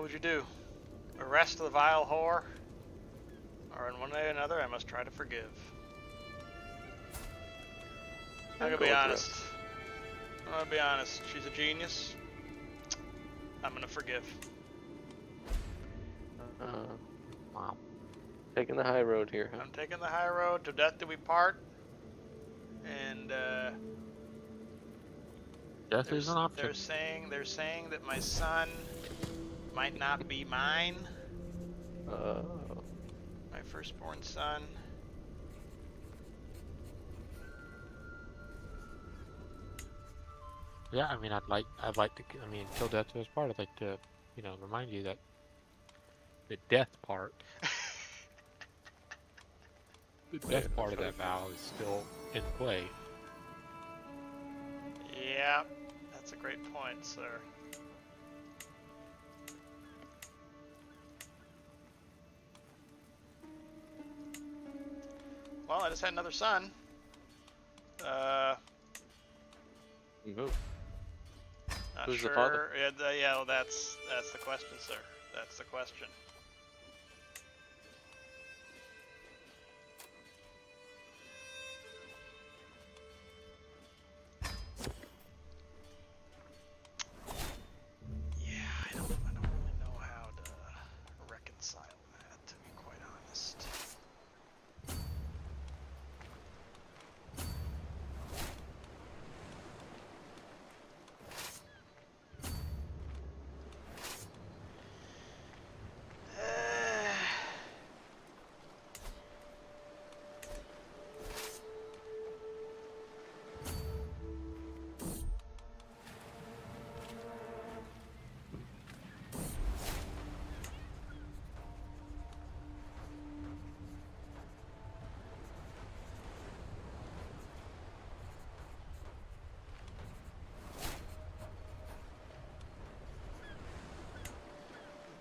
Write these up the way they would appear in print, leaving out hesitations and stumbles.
What would you do? Arrest the vile whore? Or in one way or another, I must try to forgive. I'm gonna be honest. I'm gonna be honest. She's a genius. I'm gonna forgive. Wow. Taking the high road here, huh? I'm taking the high road. To death do we part. And Death is an option. they're saying that my son might not be mine. My firstborn son. Yeah, I mean, I'd like to, I mean, till death do us part. I'd like to, you know, remind you that the death part, the death part of that vow is still in play. Yeah, that's a great point, sir. Well, I just had another son. Not Who's sure. the father? Yeah, well, that's the question, sir. That's the question. Yeah, I don't really know how to reconcile that, to be quite honest.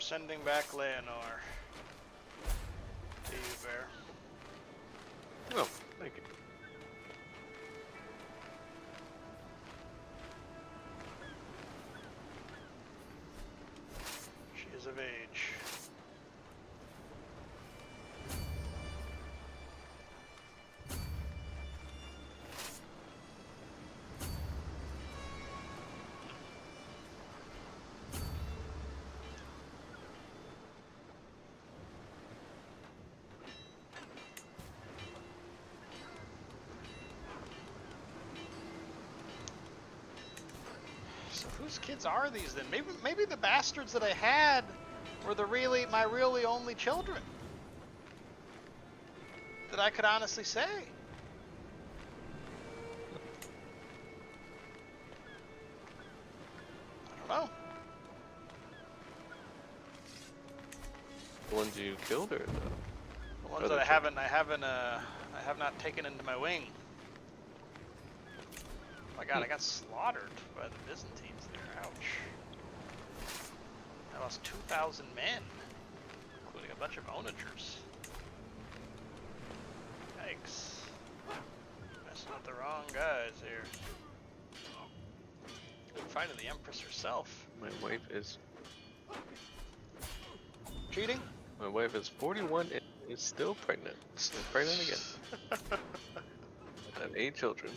Sending back Leonore to you, Bear. Oh, thank you. She is of age. So whose kids are these then? Maybe the bastards that I had were my really only children that I could honestly say. I don't know. The ones you killed, or the ones that I have not taken into my wing. Oh my god, I got slaughtered by the Byzantines there. Ouch. I lost 2,000 men, including a bunch of onagers. Yikes. Messing with the wrong guys here. Finding the Empress herself. My wife is cheating? My wife is 41 and is still pregnant. Still pregnant again. I have 8 children.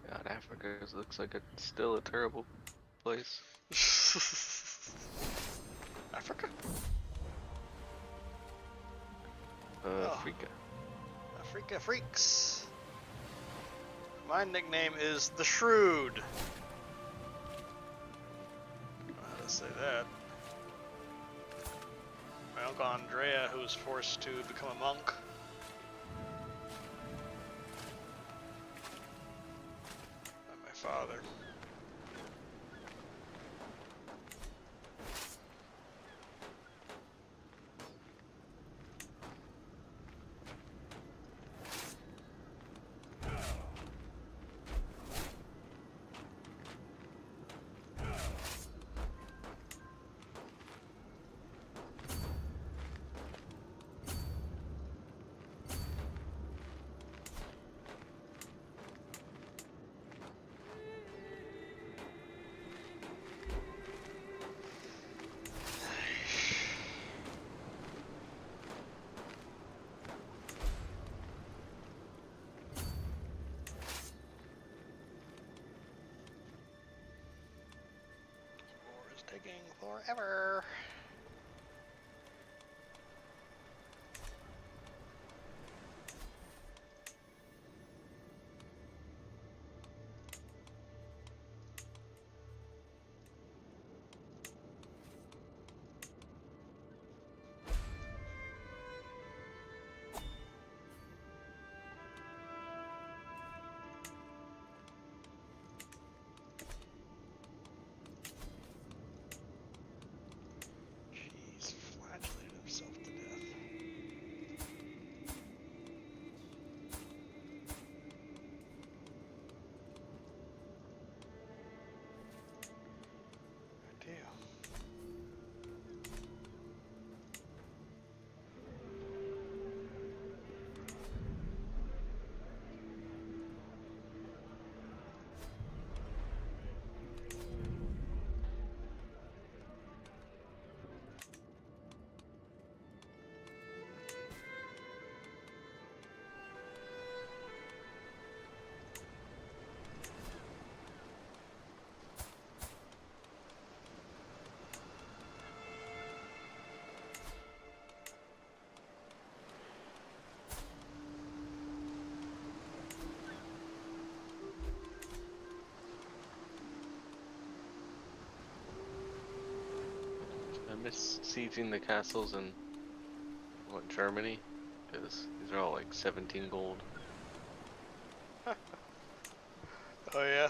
God, Africa looks like it's still a terrible place. Africa? Africa. Africa freaks. My nickname is the Shrewd. How to say that? My uncle Andrea, who was forced to become a monk. By my father. Taking forever. Jeez, flagellated himself to death. I do. I miss sieging the castles in Germany, because these are all like 17 gold. Oh yeah.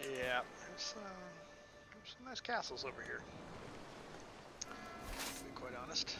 Yeah, there's some nice castles over here. To be quite honest.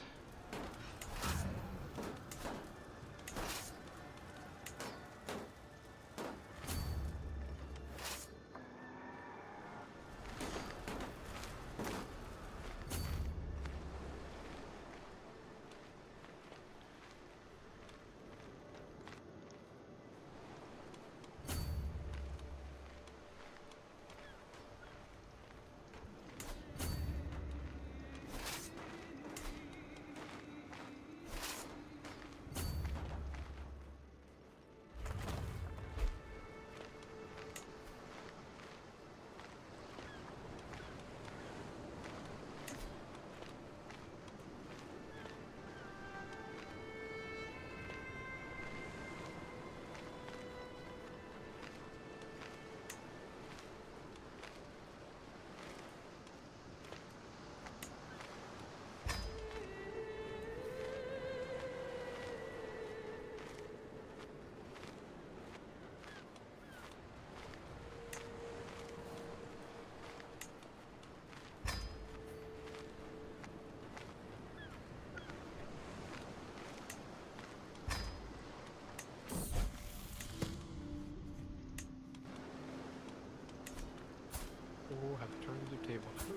Oh, have to turn the table. Hmm.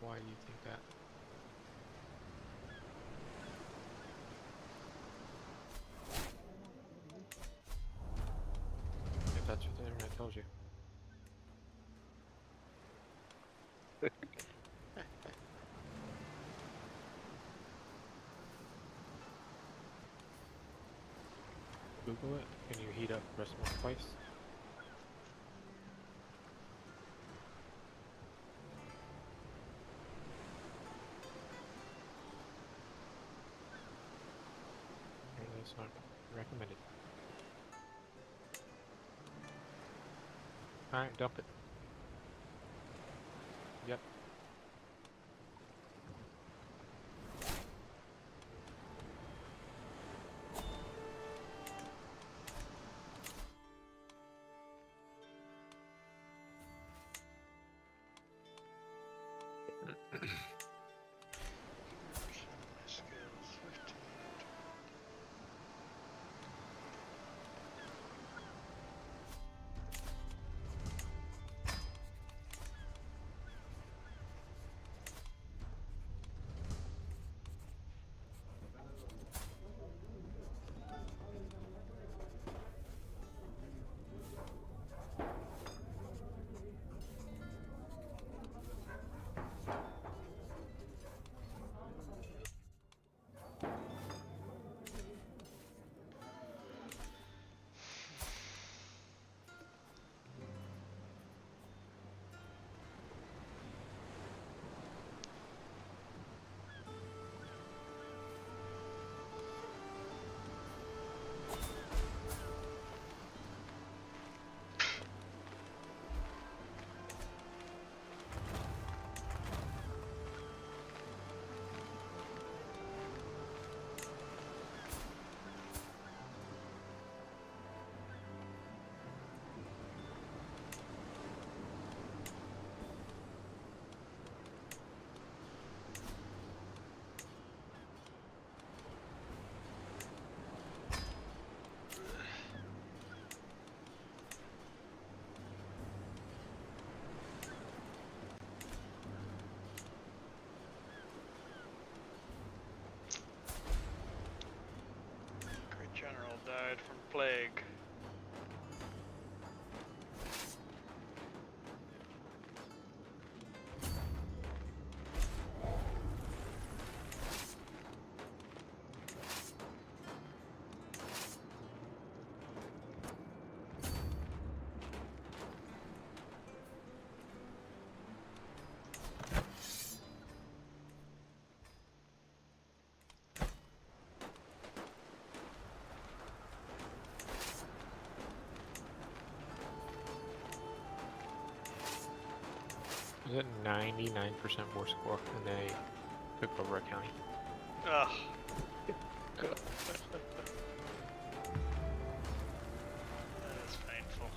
Why do you think that? If that's what the internet tells you. Google it. Can you heat up decimal twice? Okay, that's not recommended. Alright, dump it. Yep. My skills, 15. Great general died from plague. Is it 99% more score and they took over a county? Ugh. That is painful.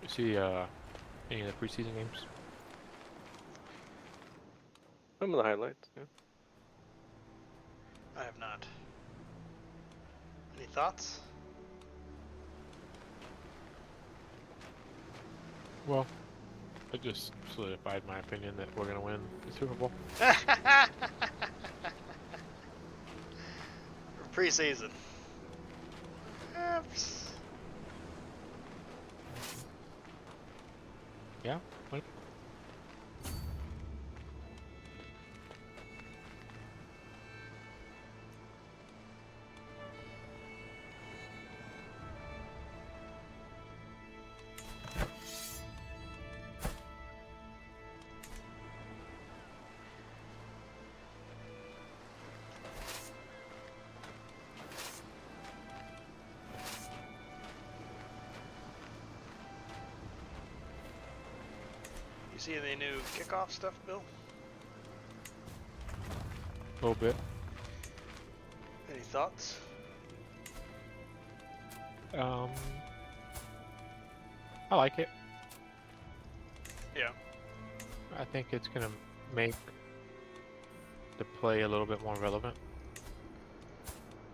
You see any of the preseason games? Some of the highlights, yeah. I have not. Any thoughts? Well, it just solidified my opinion that we're gonna win the Super Bowl. Preseason. Oops. Yeah. What? You see any new kickoff stuff, Bill? A little bit. Any thoughts? I like it. Yeah. I think it's gonna make the play a little bit more relevant.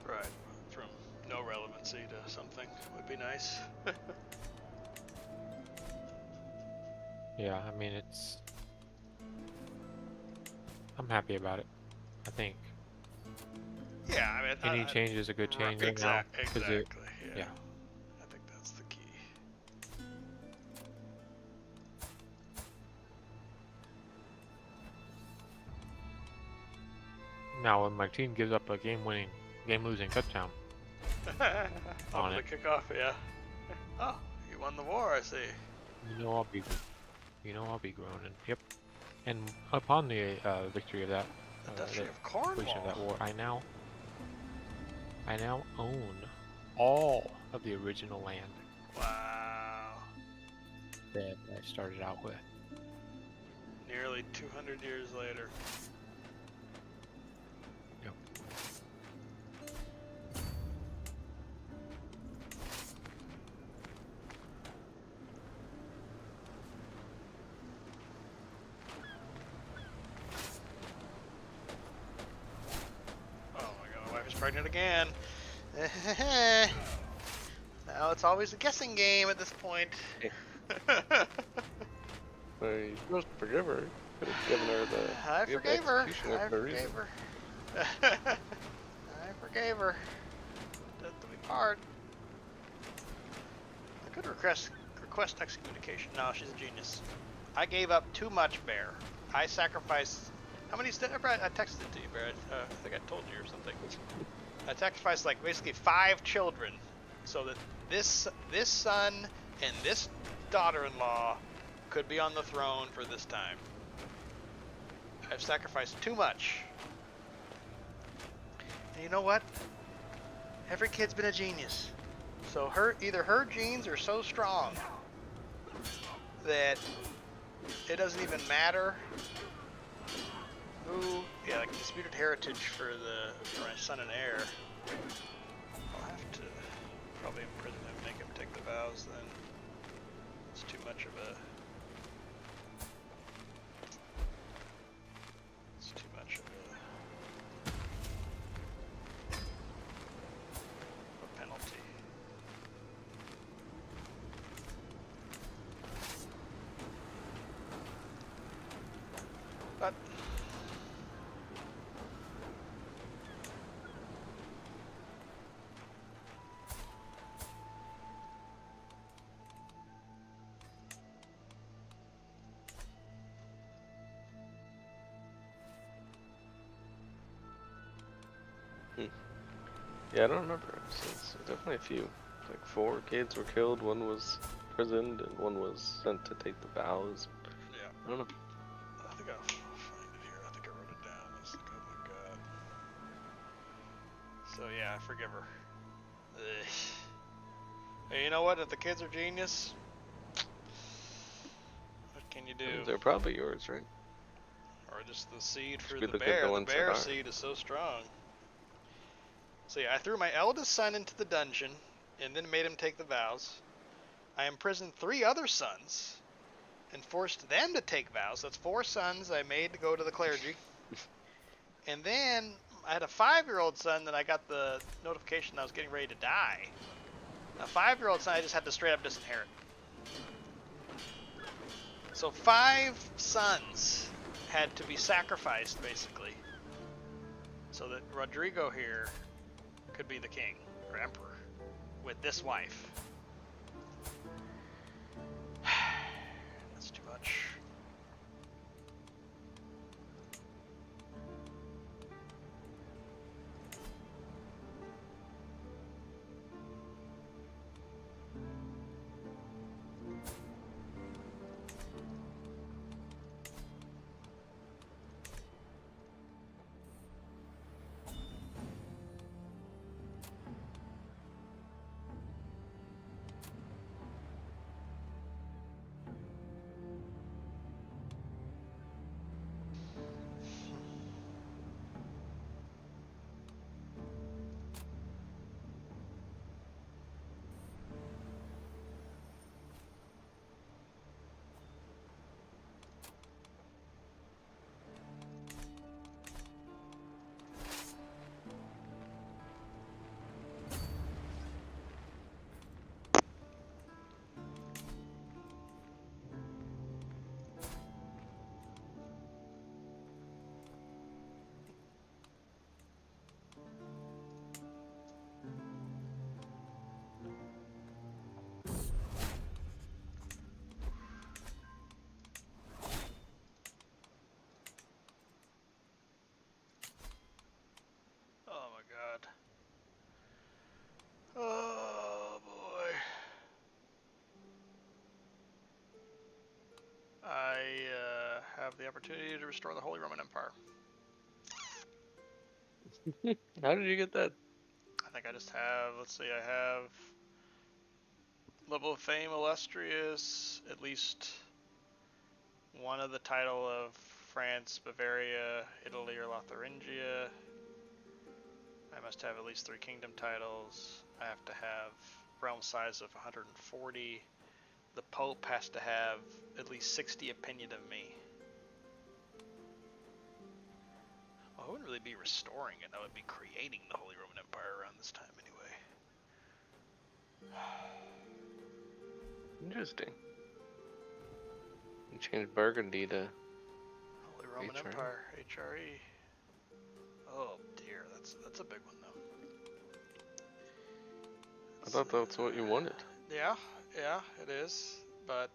Right. From no relevancy to something would be nice. Yeah, I mean I'm happy about it. I think Yeah, I mean, any change is a good change right now. 'Cause Exactly. yeah. I think that's the key. Now, when my team gives up a game-losing touchdown, On On the it. kickoff, yeah. Oh, you won the war, I see. you know I'll be groaning. Yep. And upon the victory of that, The the Duchy of completion of that Cornwall. war, I now own all of the original land Wow. that I started out with. Nearly 200 years later. Yep. Oh my god, my wife is pregnant again. Now it's always a guessing game at this point. Well, you're supposed to forgive her. Could have given her the. I give forgave her. execution I of her reason. forgave her. I forgave her. Death to be hard. I could request excommunication. No, she's a genius. I gave up too much, Bear. I sacrificed. How many? I texted it to you, Bear. I think I told you or something. I sacrificed like basically 5 children, so that this son and this daughter-in-law could be on the throne for this time. I've sacrificed too much. And you know what? Every kid's been a genius. So either her genes are so strong that it doesn't even matter who, like disputed heritage for my son and heir. I'll have to probably imprison him, make him take the vows then. It's too much of a penalty. But Yeah, I don't remember. It's definitely a few. Like 4 kids were killed, 1 was imprisoned, and 1 was sent to take the vows. yeah, I don't know. I think I'll find it here. I think I wrote it down. Oh my god. So yeah, I forgive her. Ugh. Hey, you know what? If the kids are genius, what can you do? They're probably yours, right? Or just the seed for Should we the look at bear. the The ones that bear are? seed is so strong. So yeah, I threw my eldest son into the dungeon and then made him take the vows. I imprisoned 3 other sons and forced them to take vows. That's 4 sons I made to go to the clergy. And then I had a 5-year-old son that I got the notification I was getting ready to die. A 5-year-old son I just had to straight up disinherit. So 5 sons had to be sacrificed, basically, so that Rodrigo here could be the king or emperor with this wife. That's too much. Oh my god. Oh boy. I have the opportunity to restore the Holy Roman Empire. How did you get that? I think I just have, let's see, I have Level of Fame Illustrious, at least one of the title of France, Bavaria, Italy, or Lotharingia. I must have at least 3 kingdom titles. I have to have realm size of 140. The Pope has to have at least 60 opinion of me. Well, I wouldn't really be restoring it. I would be creating the Holy Roman Empire around this time anyway. Interesting. You changed Burgundy to Holy Roman HRE. Empire, HRE. Oh dear, that's a big one though. I thought that's what you wanted. Yeah, it is. But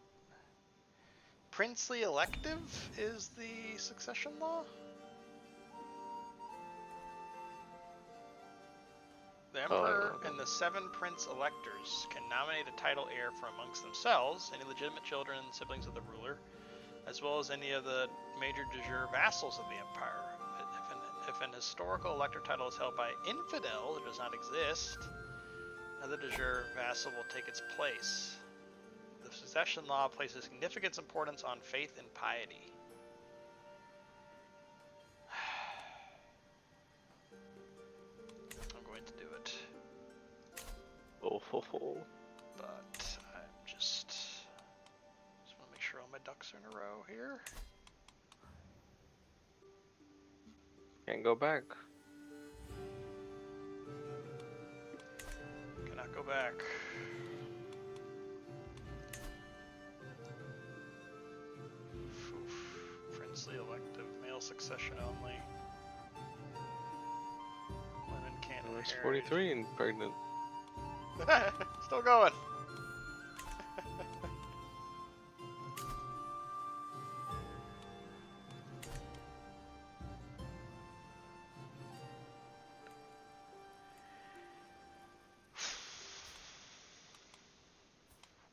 princely elective is the succession law? The emperor and the 7 prince electors can nominate a title heir from amongst themselves, any legitimate children and siblings of the ruler, as well as any of the major de jure vassals of the empire. If an historical elector title is held by an infidel that does not exist, another de jure vassal will take its place. The succession law places significant importance on faith and piety. I'm going to do it. Oh, ho, ho. But I'm just want to make sure all my ducks are in a row here. Can't go back. Cannot go back. Oof. Princely elective, male succession only. Women can't There's inherit. 43 and pregnant. Still going.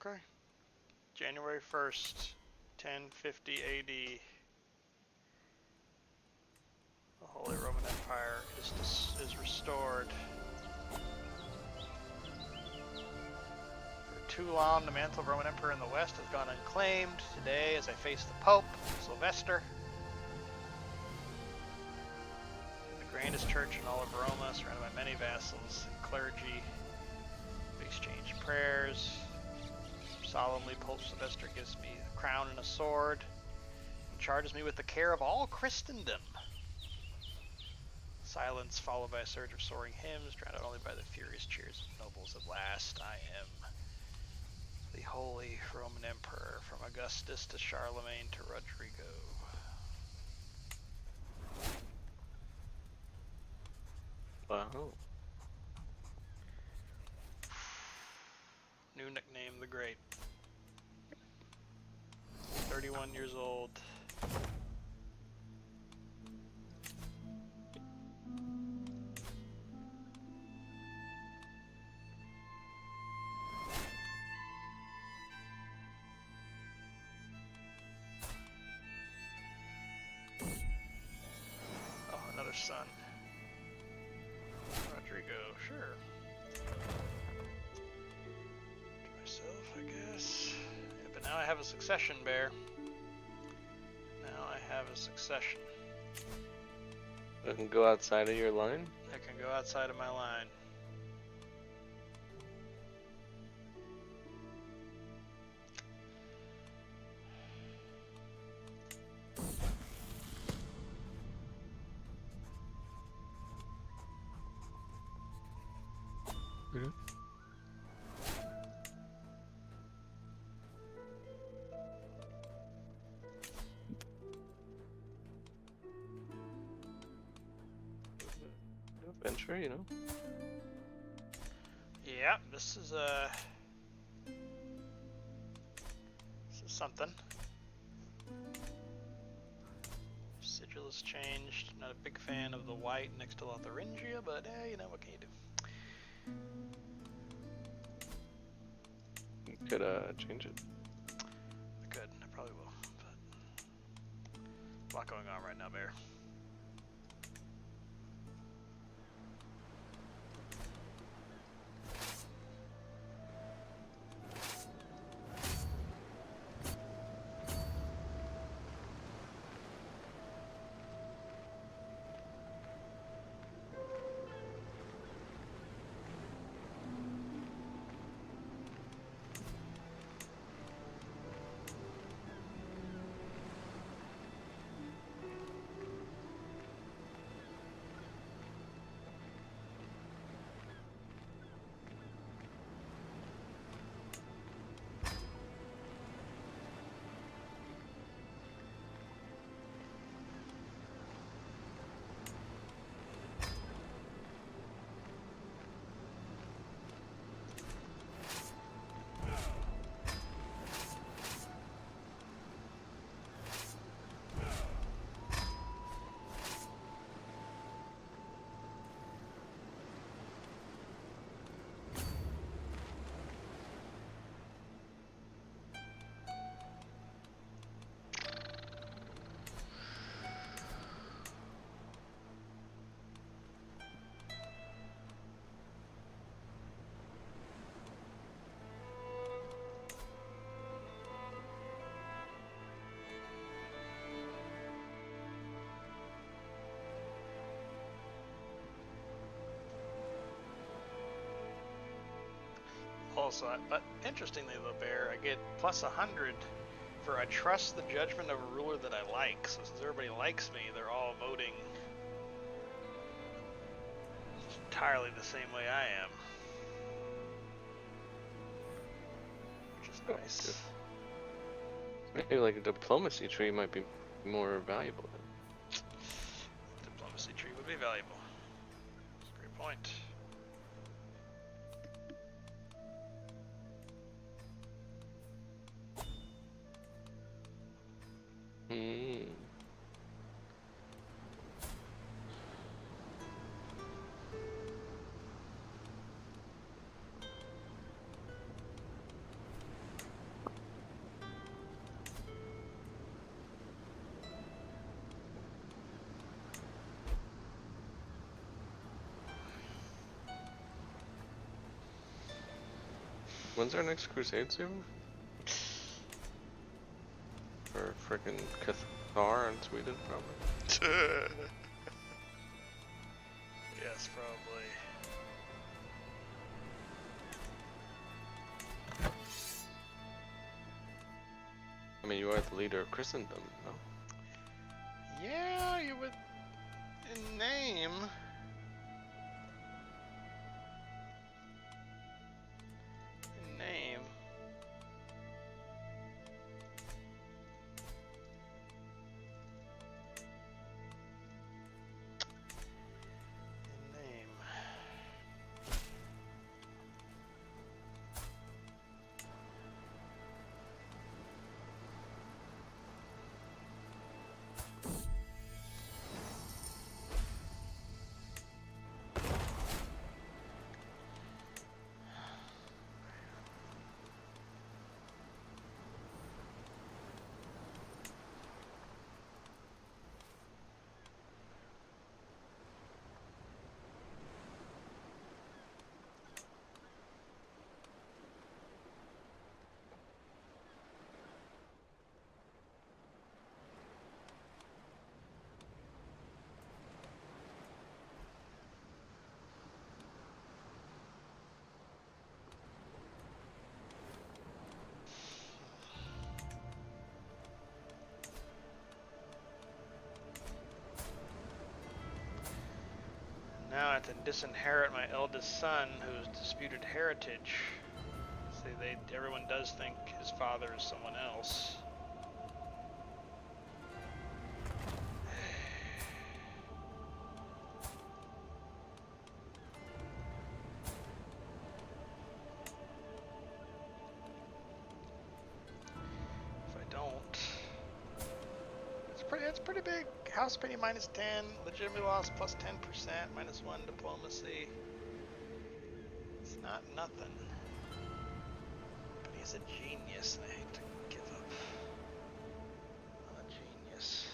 Okay. January 1st, 1050 AD. The Holy Roman Empire is restored. For too long, the mantle of Roman Emperor in the West has gone unclaimed. Today, as I face the Pope, Sylvester, the grandest church in all of Roma, surrounded by many vassals and clergy, we exchange prayers. Solemnly, Pope Sylvester gives me a crown and a sword, and charges me with the care of all Christendom. Silence followed by a surge of soaring hymns, drowned out only by the furious cheers of nobles. At last, I am the Holy Roman Emperor, from Augustus to Charlemagne to Rodrigo. Wow. new nickname, the Great. 31 years old. Oh, another son. Rodrigo, sure. To myself, I guess. Yeah, but now I have a succession, Bear. Now I have a succession. I can go outside of your line? I can go outside of my line. Mhm. Adventure, you know? Yeah, this is something. Sigil has changed. Not a big fan of the white next to Lotharingia, but you know, what can you do? You could change it. I could. I probably will. But a lot going on right now, Bear. Also, but interestingly though, Bear, I get plus 100 for I trust the judgment of a ruler that I like. So since everybody likes me, they're all voting entirely the same way I am, which is nice. Maybe like a diplomacy tree might be more valuable then. Diplomacy tree would be valuable. That's a great point. Hmm. When's our next crusade soon? For frickin' Cathar in Sweden, probably. Yes, probably. I mean, you are the leader of Christendom, no? Yeah, you would in name. In name. In name. to disinherit my eldest son, who's disputed heritage. See, everyone does think his father is someone else. If I don't, it's pretty big. House opinion -10, legitimately lost +10%, -1 diplomacy. It's not nothing. But he's a genius, and I hate to give up on a genius.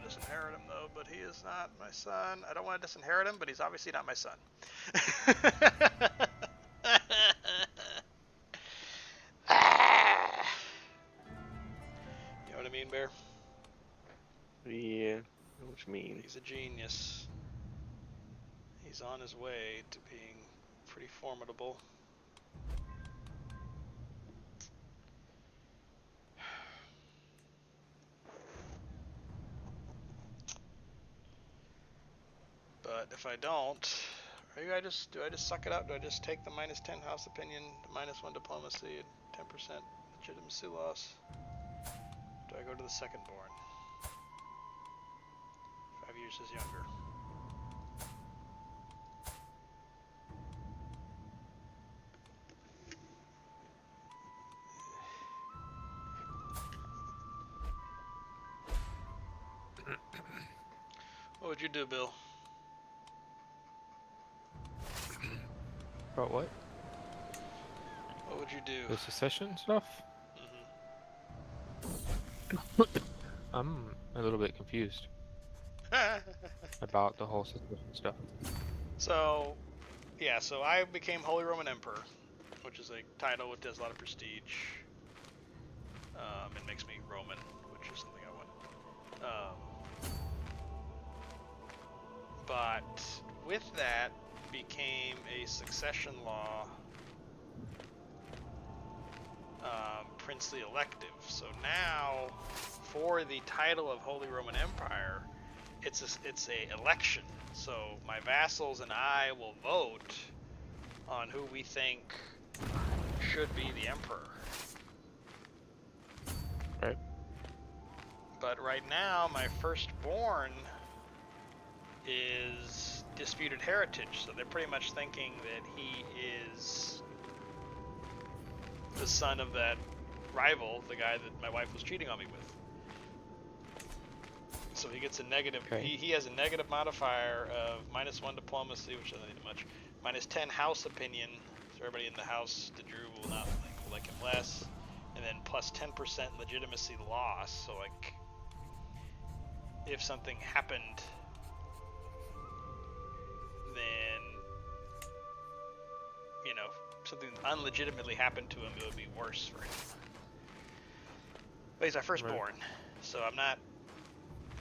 Disinherit him though, but he is not my son. I don't want to disinherit him, but he's obviously not my son. You know what I mean, Bear? Yeah, I know what you mean. He's a genius. He's on his way to being pretty formidable. But if I don't, do I just suck it up? Do I just take the -10 house opinion, the -1 diplomacy, and 10% legitimacy loss? Do I go to the second born? 5 years is younger. What would you do, Bill? About what? What would you do? The secession stuff? I'm a little bit confused about the whole secession stuff. So, yeah, so I became Holy Roman Emperor, which is a title which has a lot of prestige. It makes me Roman, which is something I want. But with that became a succession law, princely elective. So now, for the title of Holy Roman Empire, it's a election. So my vassals and I will vote on who we think should be the emperor. Right. But right now, my firstborn is disputed heritage, so they're pretty much thinking that he is the son of that rival, the guy that my wife was cheating on me with. So he gets a negative. Okay. He has a negative modifier of -1 diplomacy, which doesn't need much. -10 house opinion, so everybody in the house, the Drew will not like him less, and then plus 10% legitimacy loss. So like, if something happened, then something unlegitimately happened to him, it would be worse for him. But he's our firstborn, right. So I'm not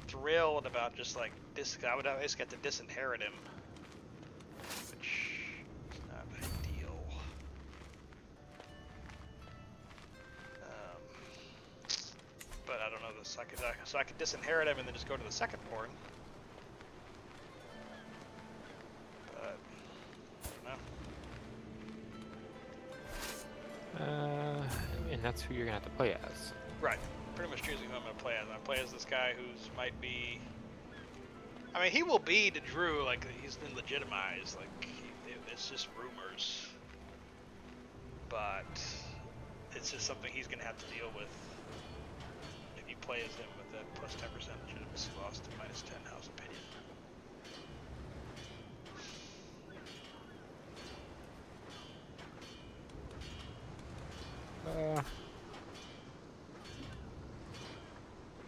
thrilled about just like this. I would always get to disinherit him, which is not ideal. But I don't know this. So I could disinherit him and then just go to the secondborn. But I don't know. And that's who you're gonna have to play as. Right. Pretty much choosing who I'm gonna play as. I play as this guy who's might be. I mean, he will be to Drew like he's been legitimized. Like it's just rumors, but it's just something he's gonna have to deal with if you play as him with that plus 10% legitimacy loss to -10 house opinion.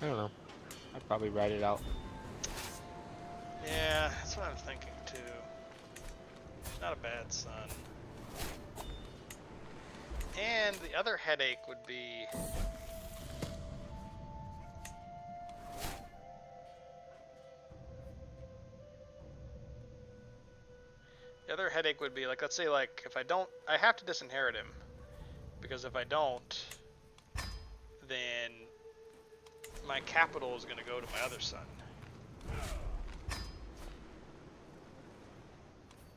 don't know. I'd probably ride it out. Yeah, that's what I'm thinking too. He's not a bad son. And the other headache would be... The other headache would be, like, let's say, like, if I don't... I have to disinherit him. Because if I don't, then my capital is going to go to my other son.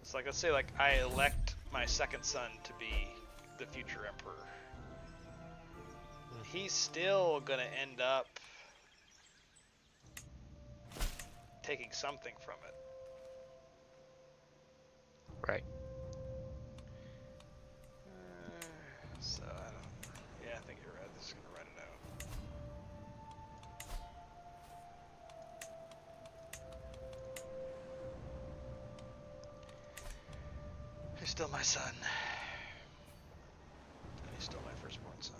It's like, let's say, like, I elect my second son to be the future emperor. He's still going to end up taking something from it. Right. So, I don't... Yeah, I think you're right. This is going to write it out. He's still my son. And he's still my firstborn son.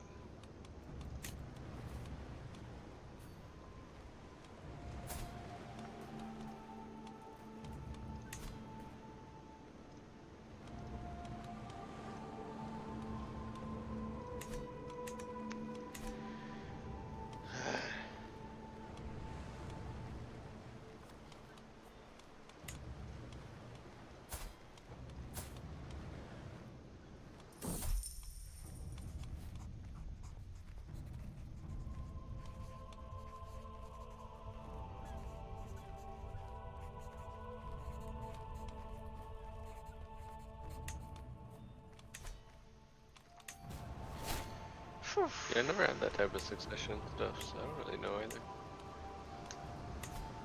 Yeah, I never had that type of succession stuff, so I don't really know either.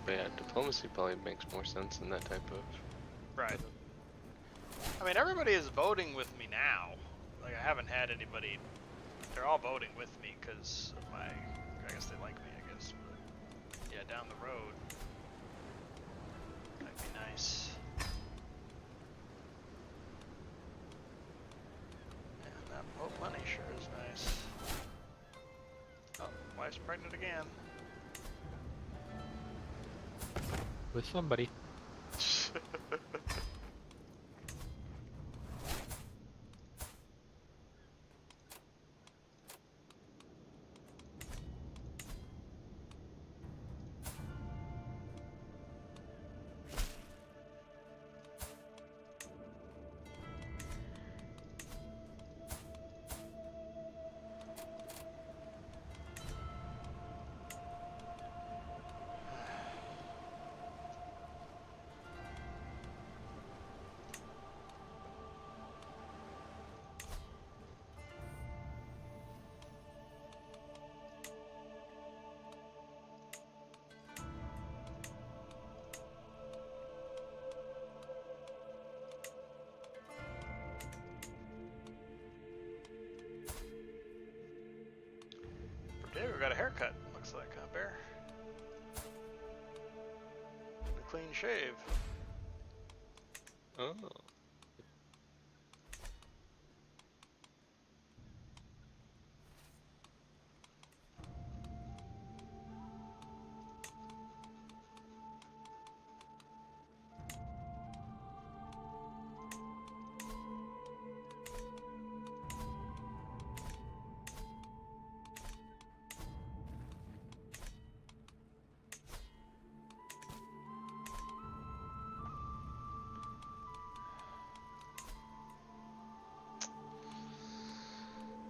But yeah, diplomacy probably makes more sense than that type of... Right. I mean, everybody is voting with me now. Like, I haven't had anybody... They're all voting with me because of my... I guess they like me, I guess. But yeah, down the road. That'd be nice. And that Pope money sure is nice. Oh, wife's pregnant again. With somebody. Diego got a haircut, looks like, huh, Bear? A clean shave. Oh.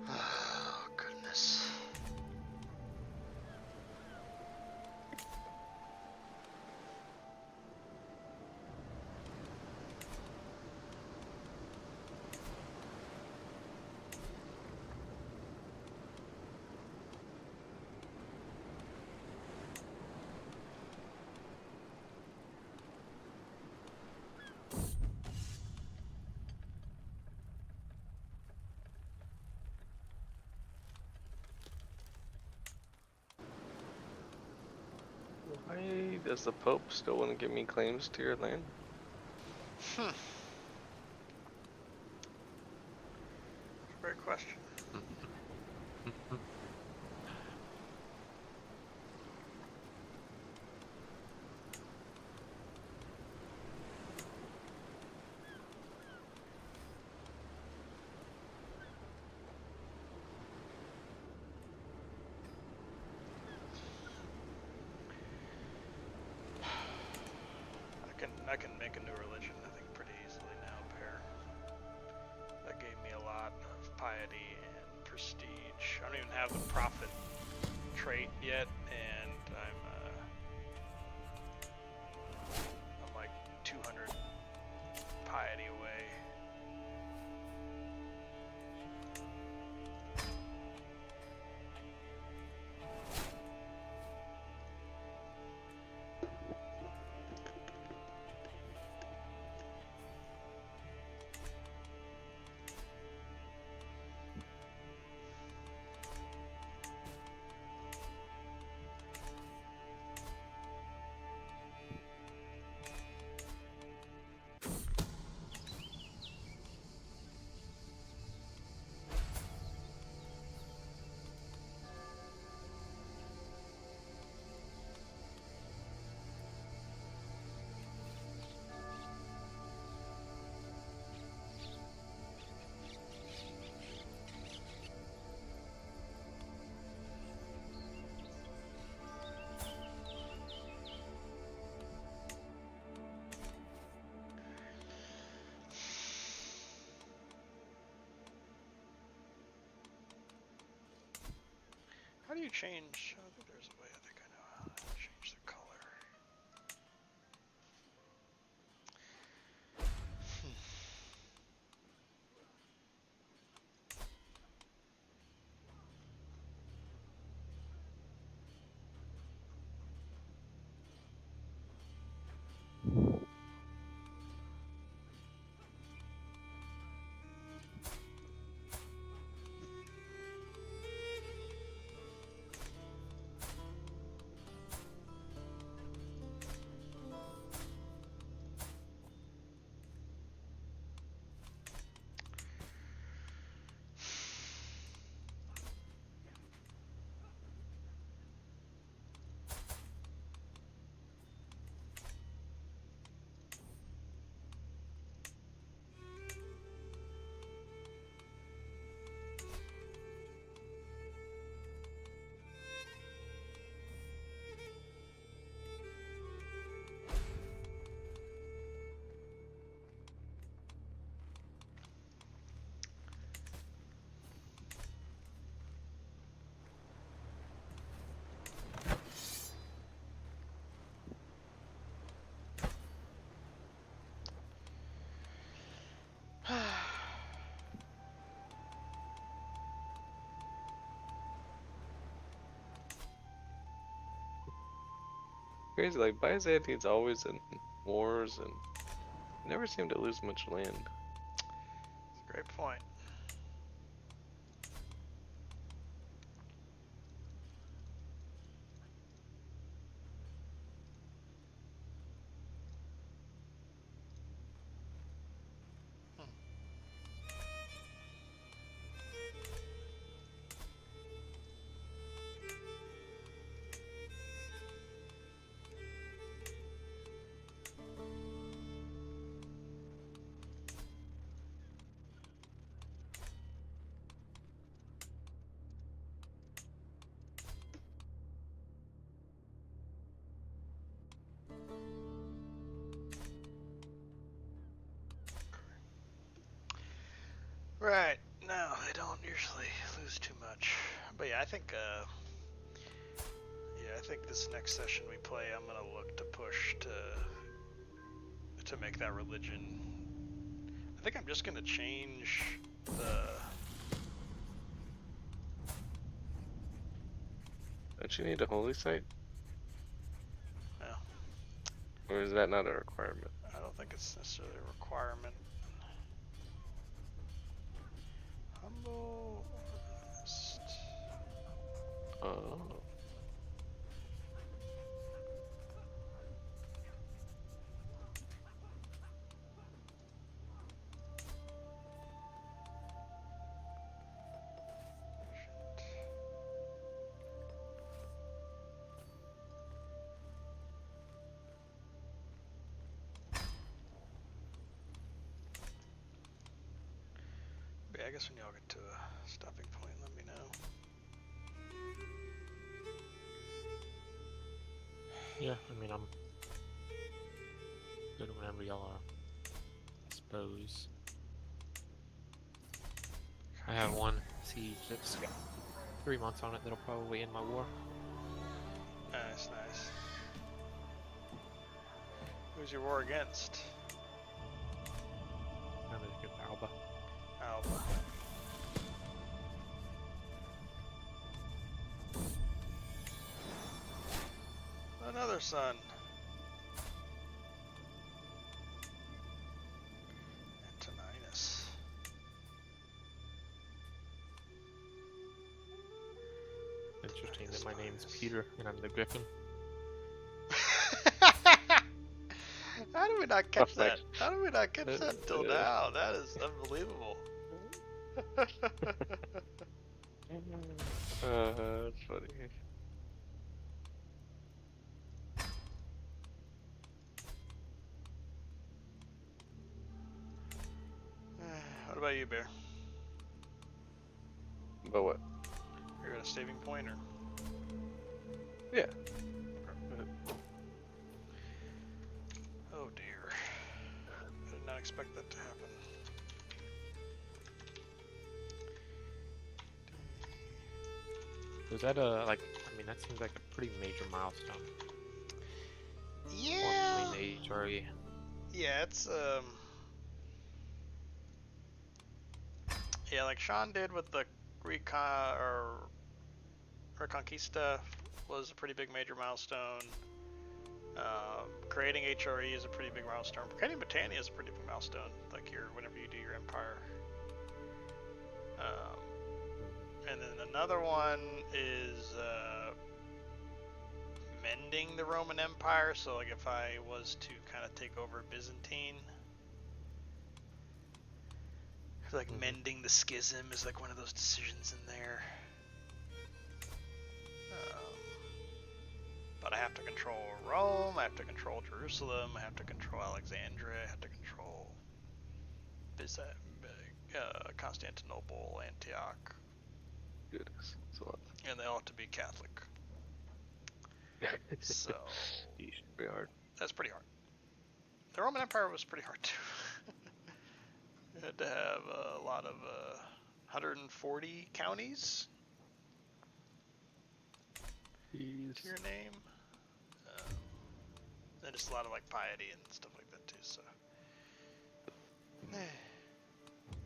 Oh, goodness. Why does the Pope still want to give me claims to your land? Great question. I can make a new religion, I think, pretty easily now, Bear. That gave me a lot of piety and prestige. I don't even have the prophet trait yet, and I'm like 200 piety away. How do you change? I think there's a way. I think I know how to change the color. Crazy, like Byzantine's always in wars and never seem to lose much land. It's a great point. Right. No, they don't usually lose too much. But yeah, I think this next session we play, I'm gonna look to push to make that religion. I think I'm just gonna change the. Don't you need a holy site? No, Or is that not a requirement? I don't think it's necessarily a requirement. Humble. Honest. Oh. But yeah, I guess when y'all get to a stopping point, let me know. Yeah, I mean, I'm Good whenever y'all are. I suppose. I have one siege that's got 3 months on it that'll probably end my war. Nice, nice. Who's your war against? I'm gonna give Alba. Alba. Another son. Antoninus. Interesting that my name's Peter and I'm the Griffin. How did we not catch that? Perfect. How did we not catch that until now? That is unbelievable. That's funny. What about you, Bear? But what? You're at a saving point, or? Yeah. Oh dear. I did not expect that to happen. Was that a, like, I mean, that seems like a pretty major milestone. Yeah. Formally the HRE. Yeah, it's yeah, like Sean did with the Reconquista was a pretty big major milestone. Creating HRE is a pretty big milestone. Creating Britannia is a pretty big milestone. Like whenever you do your empire. And then another one is mending the Roman Empire. So like if I was to kind of take over Byzantine, like mending the schism is like one of those decisions in there. But I have to control Rome, I have to control Jerusalem, I have to control Alexandria, I have to control Constantinople, Antioch. Goodness. That's a lot. And they all have to be Catholic. So Pretty hard. that's pretty hard. The Roman Empire was pretty hard too. You had to have a lot of 140 counties to your name. And just a lot of like piety and stuff like that too. So,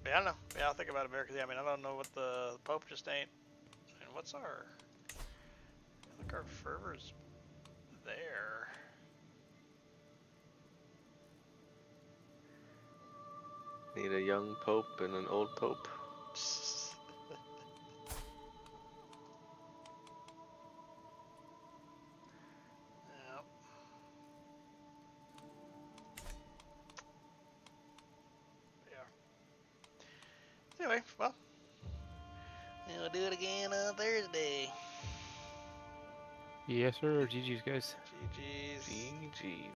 but I don't know. Yeah, I'll think about America. Yeah, I mean, I don't know what the Pope just ain't. And what's our? Look, our fervor's there. Need a young pope and an old pope. Yep. Yeah. Anyway, well, we'll do it again on Thursday. Yes, sir. GG's, guys. GG's. GG.